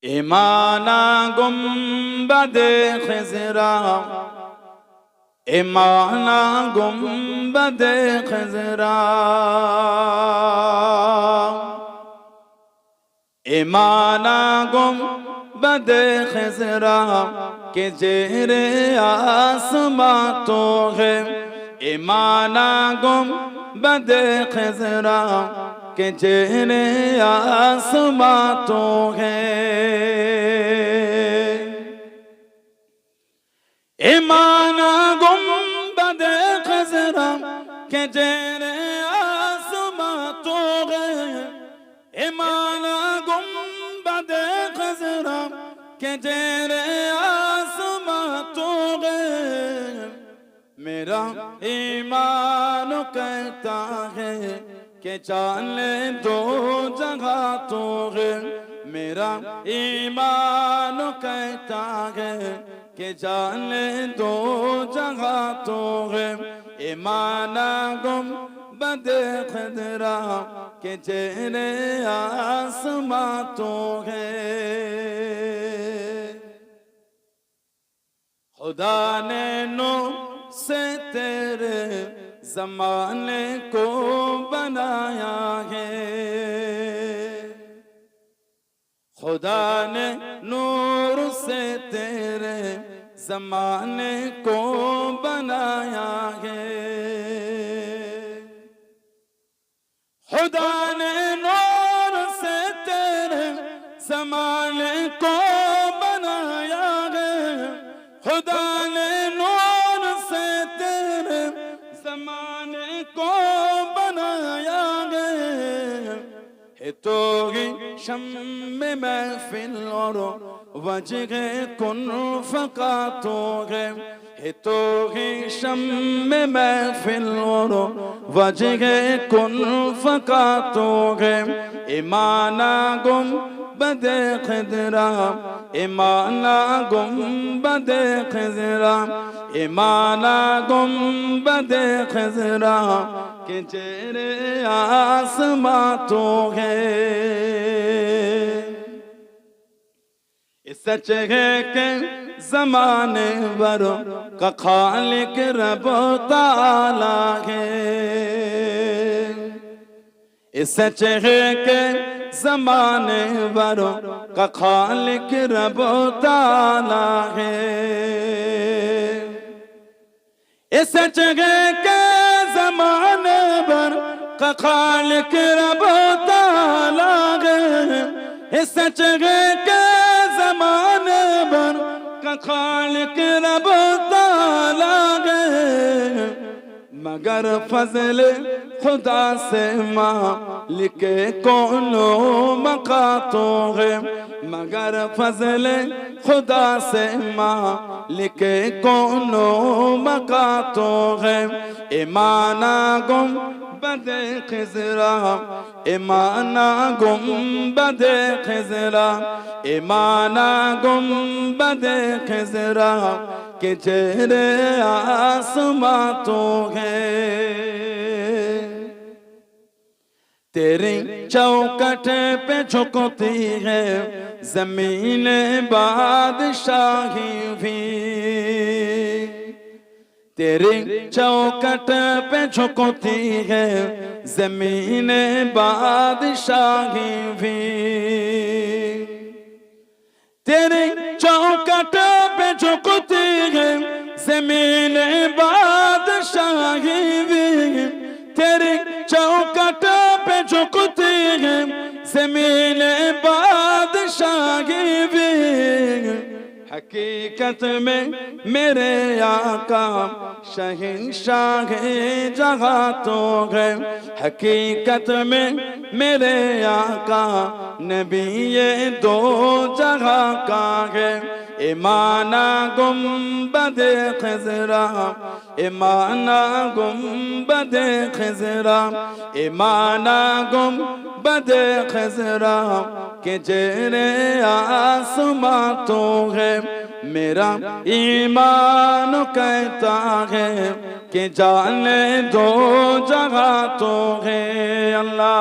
ایمانا گنبد خضرا ایمانا گنبد خضرا ایمانا گنبد خضرا کہ زیر آسماں تو ہے ایمانا گنبد خضرا کہ زیر آسماں تو ہے ایمانا گنبد خضرا کہ زیر آسماں تو ہے ایمانا گنبد خضرا کہ زیر آسماں تو ہے میرا ایمان کہتا ہے کہ چالے دو جگہ تو ہے میرا ایمان کہتا ہے کہ چالے دو جگہ تو ہے ایمانا گنبد خضرا کہ زیر آسماں تو ہے خدا نے نور سے تیرے زمانے کو بنایا ہے خدا نے نور سے تیرے زمانے کو بنایا ہے خدا نے نور سے تیرے زمانے کو بنایا ہے خدا نے نور سے تیرے زمانے کو بنایا ہے تو ہی شمع محفل اور وجہ کن فقا تو ہے تو ہی شمع محفل اور وجہ کن فقا تو ہے ایمانا گنبد خضرا ایمانا گنبد خضرا ایمانا گنبد خضرا کہ زیر آسماں تو ہے سچ ہے کہ زمانے بھر کا خالق رب تعالی ہے سچ ہے کہ زمانے بھر کا خالق رب تعالی ہے سچ ہے کہ زمانے بھر کا خالق رب تعالی ہے سچ ہے کہ زمانے بھر کا خالق رب تعالی ہے مگر فضل خدا سے مالک کون و بقا تو ہے مگر فضل خدا سے مالک کون و بقا تو ہے ایمانا گنبد خضرا ایمانا گنبد خضرا ایمانا گنبد خضرا کہ زیر آسماں تو ہے تیری چوکٹ پہ جھکتی ہے زمین بادشاہی بھی تیری چوکٹ پہ جھکتی ہے زمین بادشاہی بھی تیری چوکٹ پہ جھکتی ہے زمین بادشاہی بھی تیری چوکٹ پہ جھکتی ہے زمین بادشاہی بھی حقیقت میں میرے آقا شہنشاہ جہاں تو ہے حقیقت میں میرے آقا نبی دو جگہ کا ہے ایمانا گنبد خضرا ایمانا گنبد خضرا ایمانا گنبد خضرا کہ زیر آسماں تو ہے میرا ایمان کہتا ہے کہ جانے دو جگہ تو ہے اللہ